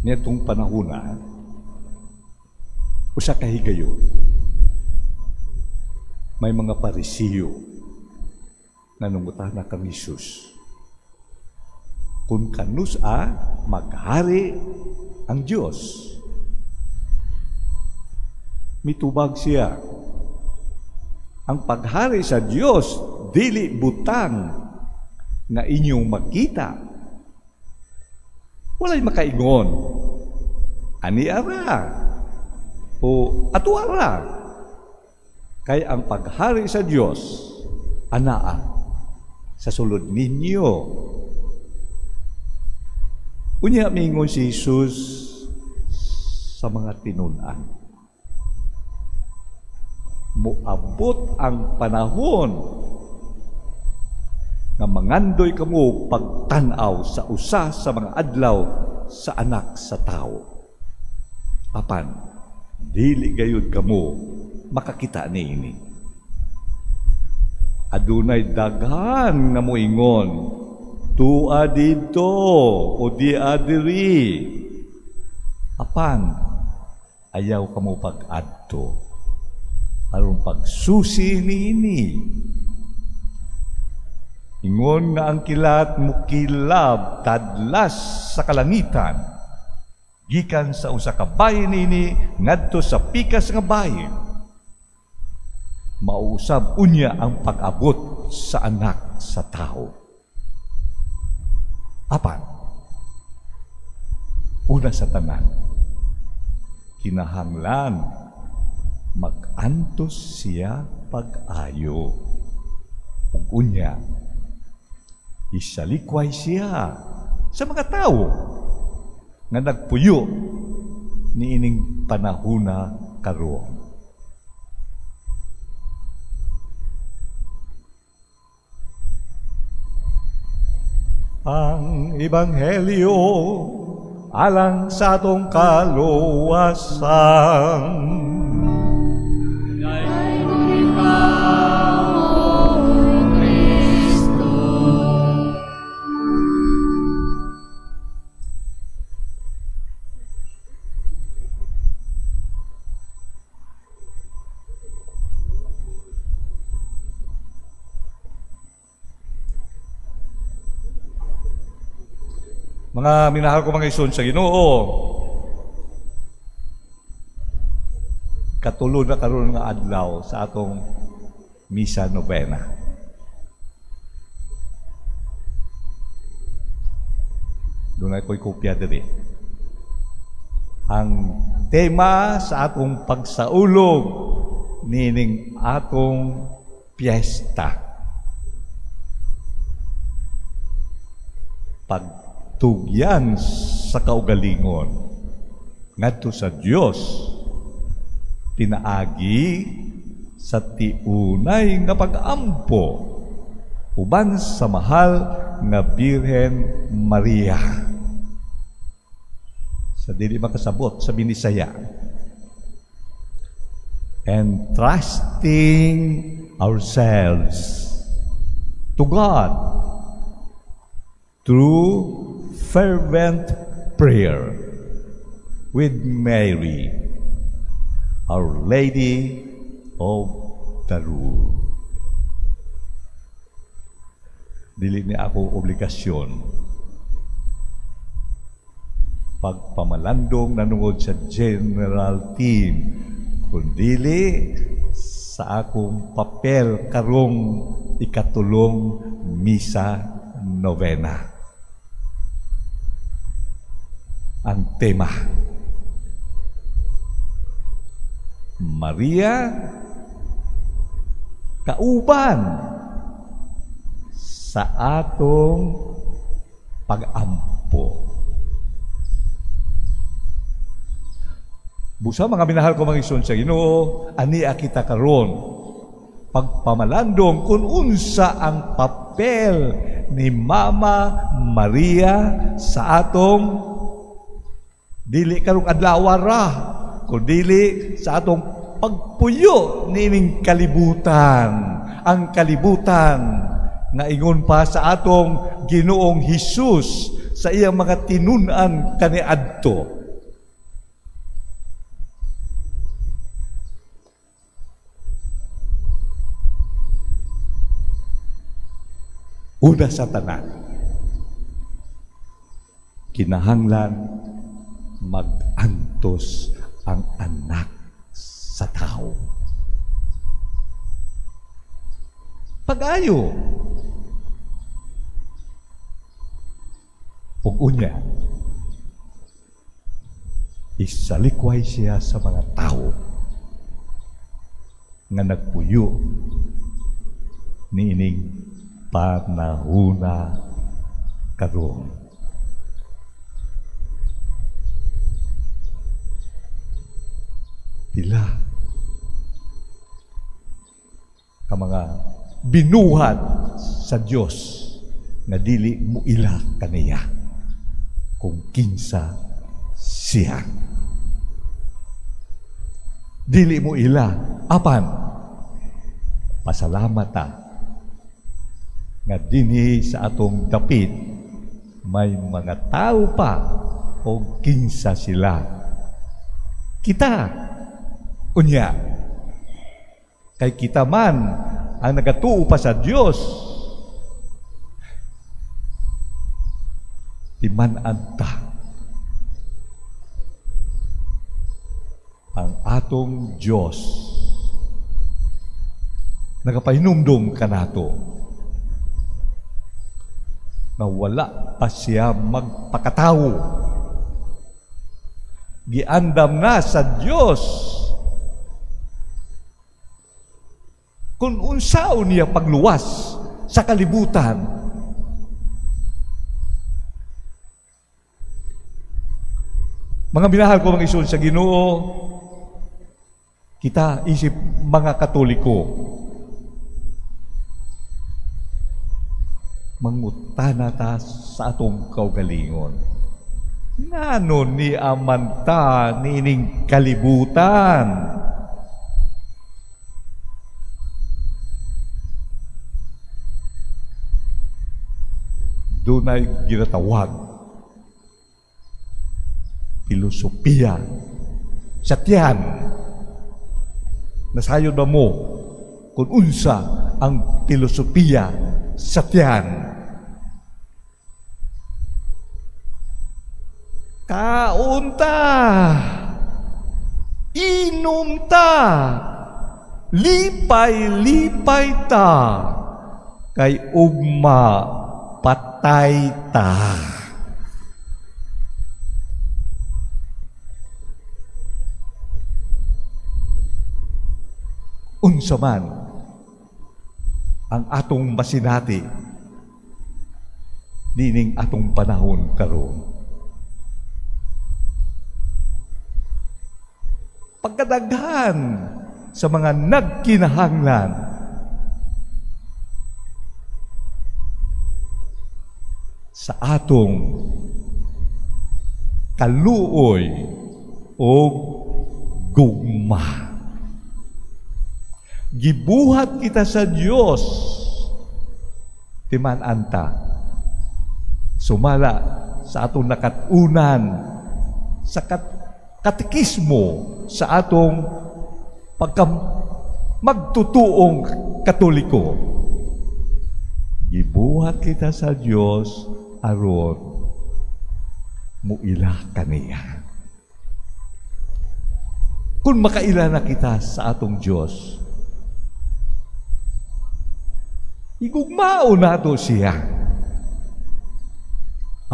nitong panahon na usa ka higayon may mga Parisiyo na nungutana kang Hesus kung kanusa maghari ang Diyos. Mitubag siya, ang paghari sa Diyos dili butang na inyong makita. Walay makaingon ani ara o ato ara, kay ang paghari sa Diyos anaa sa sulod ninyo. Unya mingon si Jesus sa mga tinunan, moabot ang panahon nga mangandoy kamo pagtan-aw sa usa sa mga adlaw sa Anak sa Tao. Apan dili gayud kamo makakita niini. Adunay daghan nga moingon, tua dito o di adiri. Apan ayaw kamo pag-adto aron pagsusi niini. Ingon nga ang kilat mukilab tadlas sa kalangitan gikan sa usa ka bahin niini ngadto sa pikas nga bahin. Mauusab unya ang pag-abot sa Anak sa Tao. Apan una sa tanan, kinahanglan mag-antos siya pag-ayo. Ug unya isalikway siya sa mga tao nga nagpuyo niining panahuna karon. Ang Ebanghelyo alang sa atong kaluwasan. Mga minahal ko mga ison sa Ginoo, katulod na karon nga adlaw sa atong misa novena. Dunay ko'y kopya diri. Ang tema sa atong pagsaulog nining atong piyesta. Tugyan sa kaugalingon ngadto sa Dios pinaagi sa tiunay nga pag-ampo uban sa mahal nga Birhen Maria. Sa dili makasabot sa binisaya, entrusting ourselves to God through fervent prayer with Mary, Our Lady of the Rule. Dili ni ako obligasyon pagpamalandong nanungod sa general team, kundili sa akong papel karong ikatulong misa novena. Ang tema, Maria kauban sa atong pag-ampo. Busa mga minahal ko mga ison sa Ginoo, ani kita karon pagpamalandong kung unsa ang papel ni Mama Maria sa atong dili karong adlaw ra, kundi sa atong pagpuyo nining kalibutan. Ang kalibutan nga ingon pa sa atong Ginoong Hesus sa iyang mga tinunan kaniadto. Una sa tanan, kinahanglan mag-antos ang anak sa tao. Pag-ayo. Ug unya, isalikway siya sa mga tao nga nagpuyo niining panahuna karon. Pila ka mga binuhat sa Dios nga dili mo ila kaniya kung kinsa siya. Dili mo ila apan pasalamat ta nga dinhi sa atong dapit may mga tao pa o kinsa sila. Kita unya kay kita man ang nagatuo pa sa Dios, timan-anta ang atong Dios nagapahinumdum kanato na wala pa siya magpakatawo. Giandam na sa Dios kung unsaon niya pagluwas sa kalibutan. Mga minahal ko mga isun sa Ginoo, kita isip mga Katoliko, mangutana ta sa atong kaugalingon. Ngano ni amanta nining kalibutan? Dunay ginatawag filosofiya sa tiyan. Nasayon ba mo kung unsa ang filosofiya sa tiyan? Kaon ta, inom ta, lipay-lipay ta, kay ugma patay ta. Unsa man ang atong masinati dining atong panahon karon. Pagkadaghan sa mga nagkinahanglan sa atong kaluoy o gugma. Gibuhat kita sa Dios, timan-anta, sumala sa atong nakatunan, sa katekismo, sa atong magtutuong Katoliko. Gibuhat kita sa Dios aron muila kaniya. Kung makaila na kita sa atong Dios, igugmao nato siya.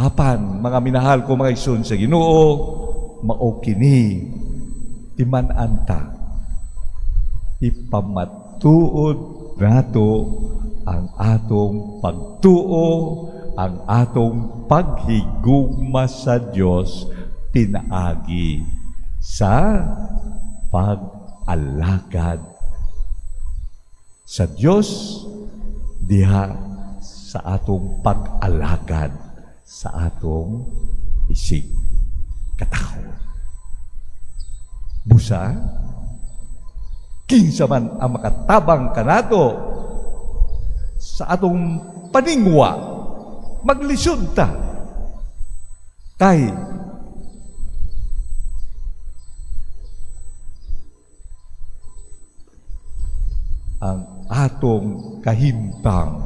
Apan, mga minahal ko mga isun sa Ginoo, mao kini timan-anta, ipamatuod nato ang atong pagtuo, ang atong paghigugma sa Dios pinaagi sa pag-alagad sa Dios diha sa atong pag-alagad sa atong isig katao. Busa, kinsa man ang makatabang kanato sa atong paningwa, maglisod ta Kay ang atong kahimtang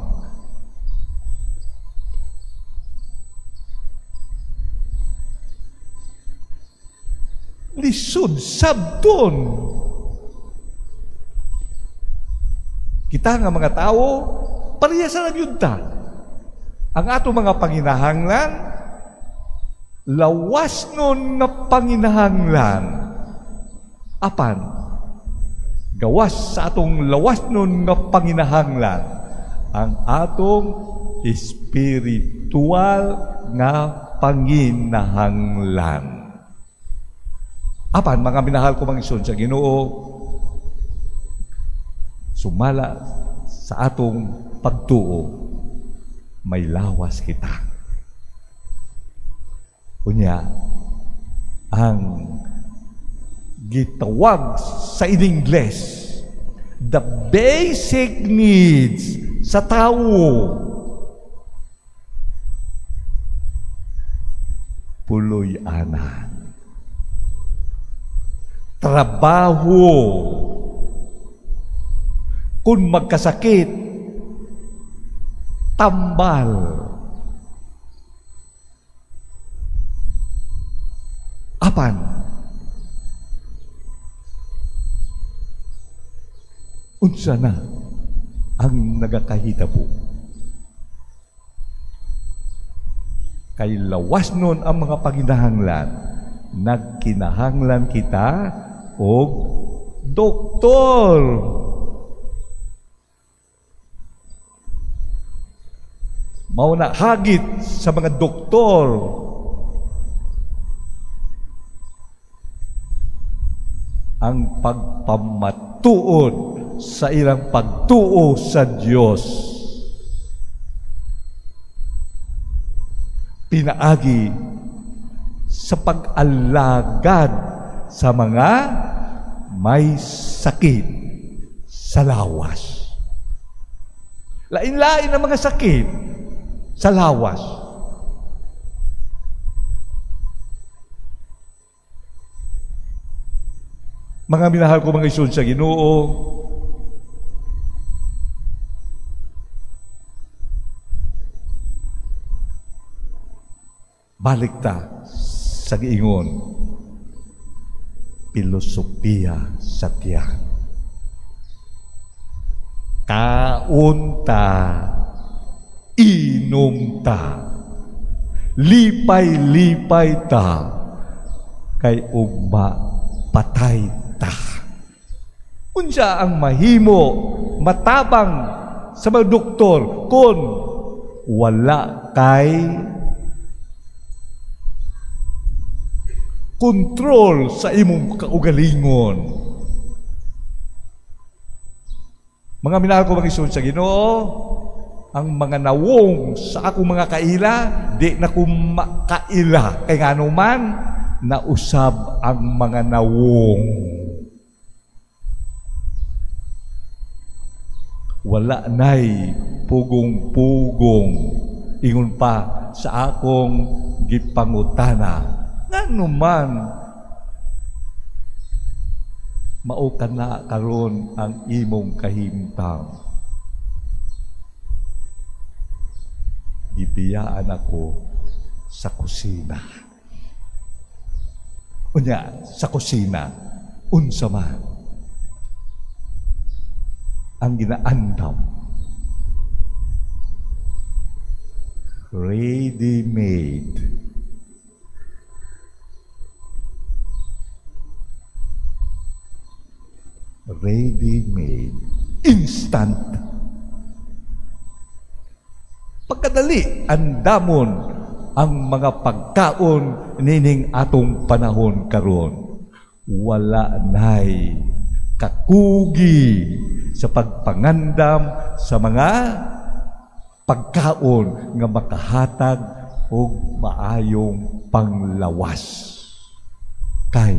lisod sabton. Kita nga mga tao, pareha sa yunta. Ang ato mga panginahanglan, lawas nun nga panginahanglan. Apan, gawas sa atong lawas nun nga panginahanglan, ang atong espiritual nga panginahanglan. Apan, mga minahal ko mga igsoon sa Ginoo, sumala sa atong pagtuo, may lawas kita. Unya, ang gitawag sa in-Ingles, the basic needs sa tao, puloy-anan, trabaho, kung magkasakit, tambal, apan, unsa na ang nagakahitabo. Kay lawas nun ang mga paginahanglan, nagkinahanglan kita og doktor. Mao na hagit sa mga doktor ang pagpamatuod sa ilang pagtuo sa Dios. Pinaagi sa pag-alagad sa mga may sakit sa lawas. Lain-lain ang mga sakit sa lawas. Mga minahal ko mga igsoon sa Ginoo, balik ta sa giingon, filosofiya sa tiyan. Kaon ta, inom ta, lipay-lipay ta, kay ugma patay ta. Unsa ang mahimo matabang sa mga doktor kung wala kay kontrol sa imong kaugalingon. Mga minahal ko mga igsoon sa Ginoo, ang mga nawong sa akong mga kaila, di na ko makaila. Kaya nga naman, nausab ang mga nawong. Wala na'y pugong-pugong. Ingon pa sa akong gipangutana. Nga naman, mao ka na karon ang imong kahimtang. Ibiyaan ako sa kusina. Unya, sa kusina, unsa man ang ginaandam. Ready-made. Ready-made. Instant. Pagkadali, andamon ang mga pagkaon nining atong panahon karon. Wala na'y kakugi sa pagpangandam sa mga pagkaon nga makahatag og maayong panglawas. Kay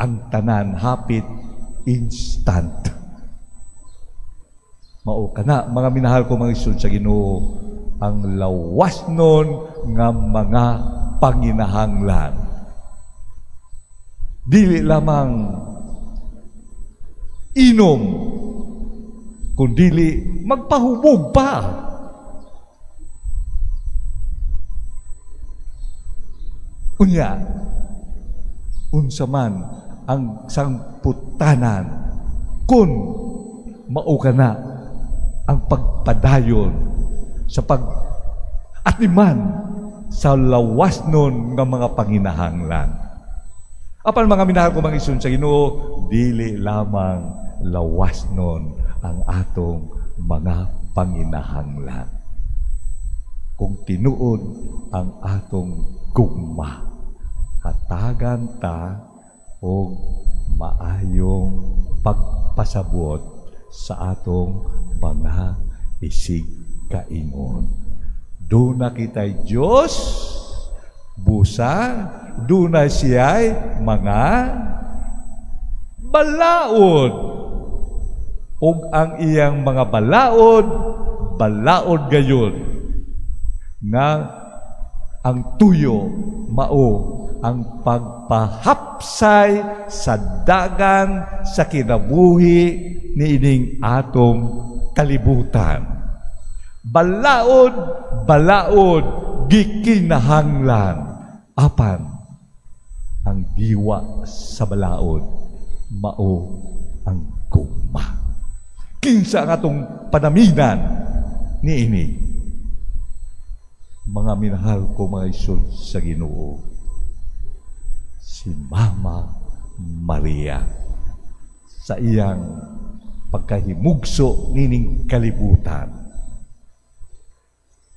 ang tanan hapit instant. Mao kana mga minahal ko mga igsoon sa Ginoo, ang lawas nun nga mga panginahanglan. Dili lamang inom, kundili magpahubog pa. Unya, unsa man ang sangputanan kun mao kana ang pagpadayon sa pag-atiman sa lawas nun nga mga panginahanglan. Apan mga minahal ko mga isun sa Ginoo, dili lamang lawas nun ang atong mga panginahanglan. Kung tinuod ang atong gugma, hatagan ta o maayong pagpasabot sa atong mga isig kaingon. Doon na kita'y Diyos, busa, doon na siya'y mga balaod. Ug ang iyang mga balaod gayon, nga ang tuyo mao ang pagpahapsay sa dagan sa kinabuhi ni ining atong kalibutan. Balaod, gikinahanglan. Apan, ang diwa sa balaod, mao ang gugma. Kinsa ang atong panaminan ni ini. Mga minahal ko mga isun sa Ginoo, si Mama Maria sa iyang pagkahimugso nining kalibutan,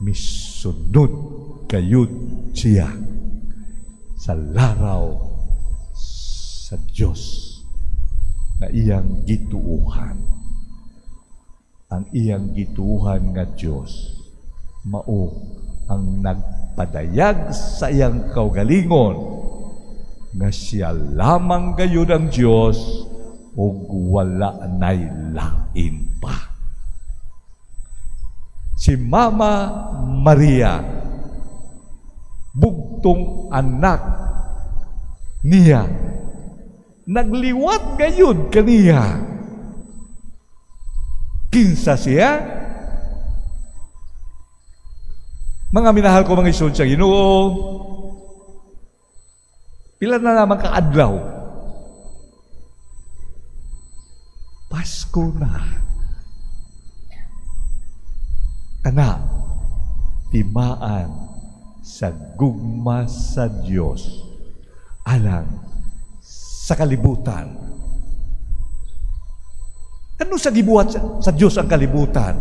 misunod kayud siya sa laraw sa Diyos na iyang gituuhan. Ang iyang gituuhan nga Diyos mao ang nagpadayag sa iyang kaugalingon nga siya lamang gayud ang Diyos ug wala nay lain pa. Si Mama Maria, bugtong anak niya, nagliwat gayud kaniya. Kinsa siya? Mga minahal ko mga isun sa Ginoo, pila na naman kaadlaw, Pasko na. Kana, timaan sa gugma sa Diyos alang sa kalibutan. Ano sa gibuhat sa Diyos ang kalibutan?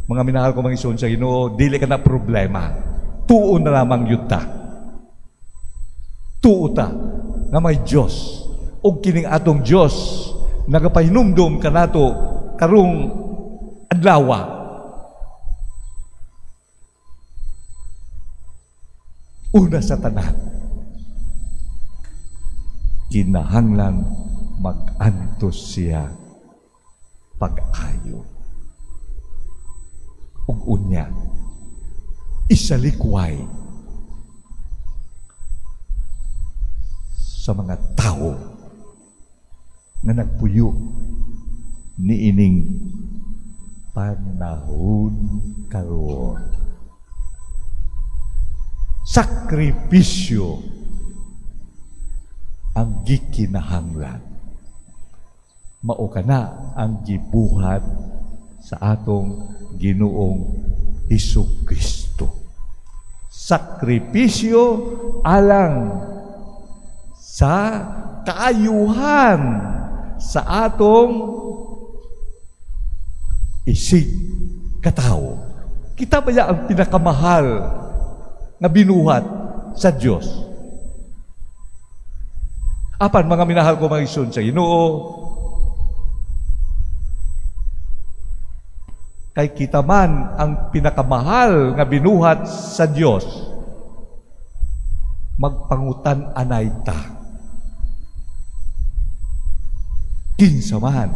Mga minahal ko mga isun sa Ginoo, dili ka na problema. Tuo na lamang yun ta. Tuo ta na may Diyos. O kining atong Diyos, nagapahinumdum ka nato karong adlawa. Una sa tanan, kinahanglan mag-antos siya pag-ayo. Ug unya, isalikway sa mga tao na nagpuyo ni ining panahon karon. Sakripisyo ang gikinahanglan. Mao kana ang gibuhat sa atong Ginoong Hesukristo. Sakripisyo alang sa kaayuhan sa atong isig katao. Kita ba ang pinakamahal na binuhat sa Diyos? Apan mga minahal ko mga isun sa Ginoo, kay kita man ang pinakamahal nga binuhat sa Diyos, magpangutan anay ta. Kinsa man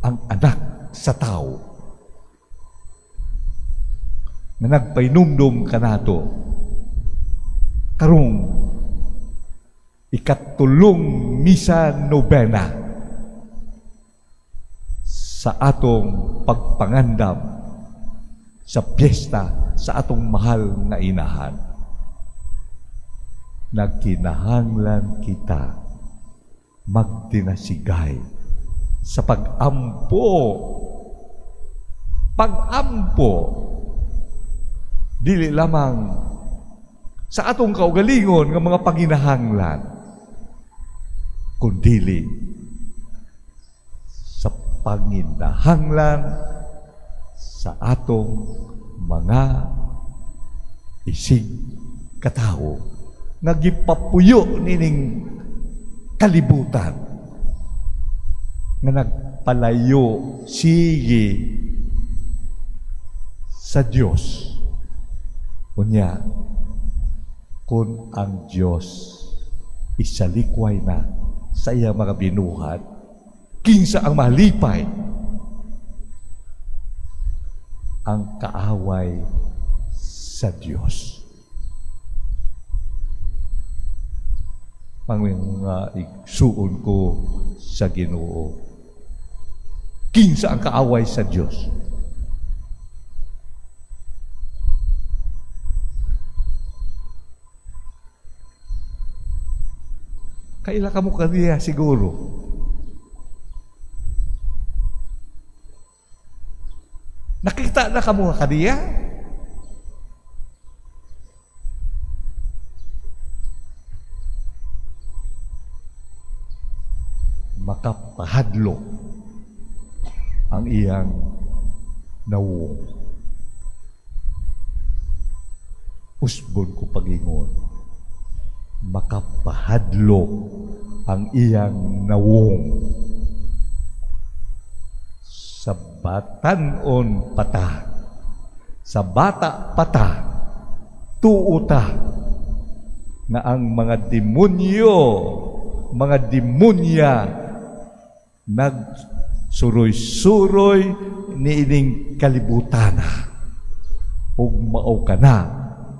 ang anak sa tao, nga nagpainumdum kanato karong ikatulong misa nobena sa atong pagpangandam sa piyesta sa atong mahal nga inahan. Nagkinahanglan kita magdinasigay sa pag-ampo. Pag-ampo, dili lamang sa atong kaugalingon ng mga panginahanglan, kundili sa panginahanglan sa atong mga isig katao nga gipapuyo nining kalibutan nga nagpalayo sige sa Dios. Unya, kung ang Diyos isalikway na sa iyang mga binuhat, kinsa ang malipay ang kaaway sa Diyos. Mga igsuon ko sa Ginoo, kinsa ang kaaway sa Diyos? Kaila ka mo kaniya siguro. Nakita na ka mo kaniya? Makapahadlo ang iyang nawong. Usbon ko pagingon. Makapahadlo ang iyang nawong sa batanon pata, sa bata pata, tuuta na ang mga demonyo, mga demonya nagsuroy-suroy niining kalibutana ug mao kana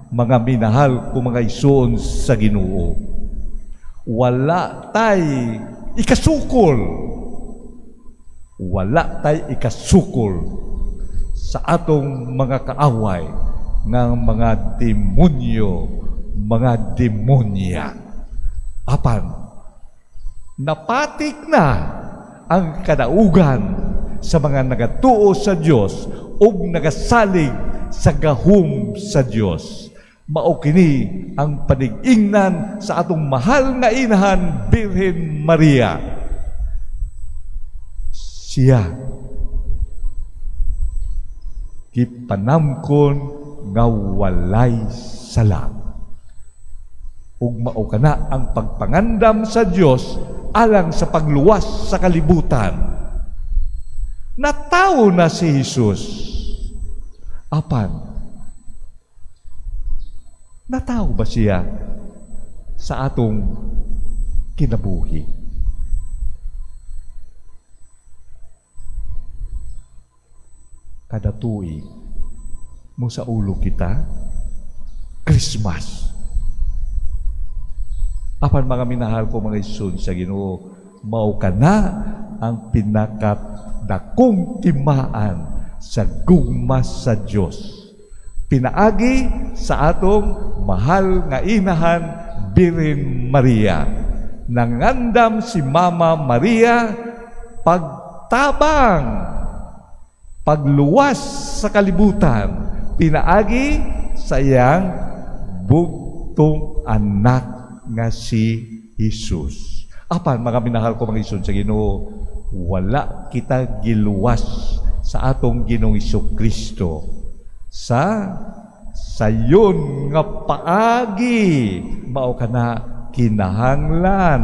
mga minahal ko mga isuon sa Ginoo. Wala tay ikasukol. Wala tay ikasukol sa atong mga kaaway ng mga demonyo, mga demonya. Apan, napatik na ang kadaugan sa mga nagatuo sa Dios ug nagasalig sa gahom sa Dios. Mao kini ang panig-ingnan sa atong mahal nga inahan, Birhen Maria. Siya gipanamkon nga walay sala. Ug mao kana ang pagpangandam sa Dios alang sa pagluwas sa kalibutan. Natawo na si Jesus. Apan, natawo ba siya sa atong kinabuhi? Kada tuig mo sa ulo kita, Christmas. Apan mga minahal ko mga isun sa Ginoo, mao kana ang pinakadakong timaan sa gugma sa Dios. Pinaagi sa atong mahal nga inahan, Birhen Maria. Nangandam si Mama Maria pagtabang, pagluwas sa kalibutan, pinaagi sa iyang bugtong anak nga si Jesus. Apan mga minahal ko mga ison sa Ginoo, wala kita giluwas sa atong Ginoong Jesucristo sa sayon nga paagi. Mao kana kinahanglan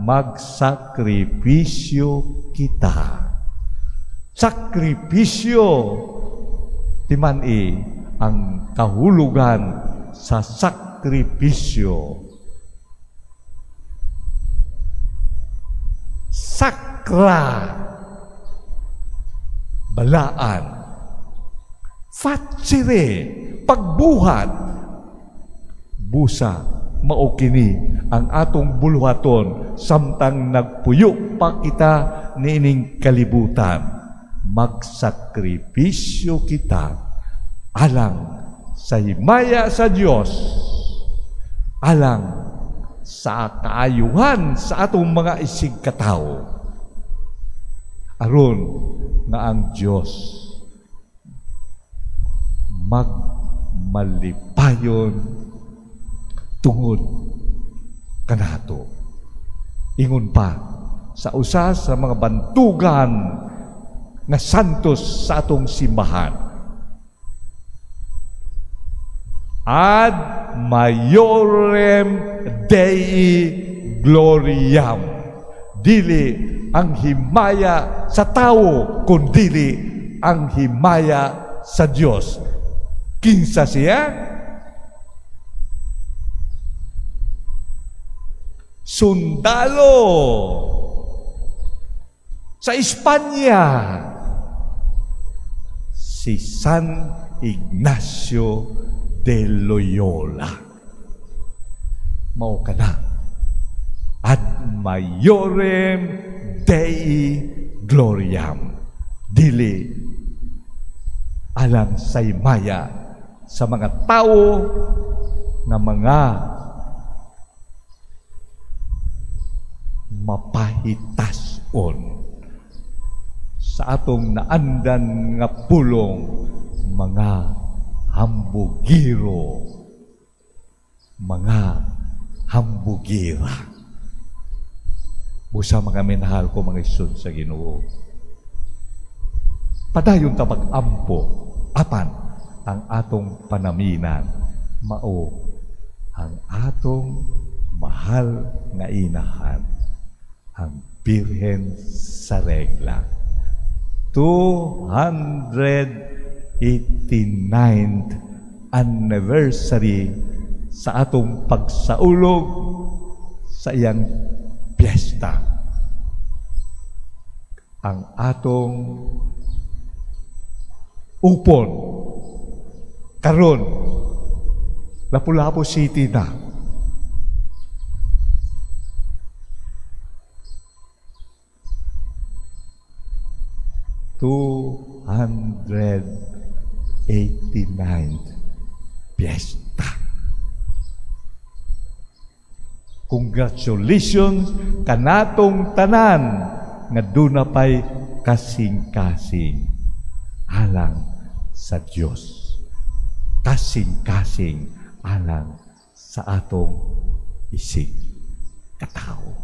magsakripisyo kita. Sakripisyo timani ang kahulugan sa sakripisyo. Sakra, balaan. Facere, pagbuhat busa mao kini ang atong buluhaton samtang nagpuyo pa kita niining kalibutan. Magsakripisyo kita alang sa himaya sa Dios, alang sa kaayuhan sa atong mga isig katawo, aron nga ang Dios magmalipayon tungod kanato. Ingon pa sa usa sa mga bantugan nga santos sa atong simbahan, ad maiorem Dei gloriam, dili ang himaya sa tao kundili ang himaya sa Dios. Kinsa siya? Sundalo sa Espanya, si San Ignacio de Loyola. Mao kana ad maiorem Dei gloriam, dili alang sa himaya sa mga tao nga mga mapahitason sa atong naandan nga pulong, mga hambugiro, mga hambugira. Busa mga minahal ko mga isod sa Ginoo, padayon ta pag-ampo apan ang atong panaminan mao ang atong mahal nga inahan, ang Birhen sa Regla. 289th anniversary sa atong pagsaulog sa iyang piyesta. Ang atong upon karon Lapu-Lapu City na. '89th Fiesta. Congratulations kanatong tanan nga duna pay kasing-kasing alang sa Dios. Kasing-kasing alang sa atong isig katao.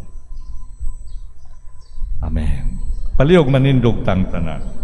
Amen. Palihog manindog tang tanan.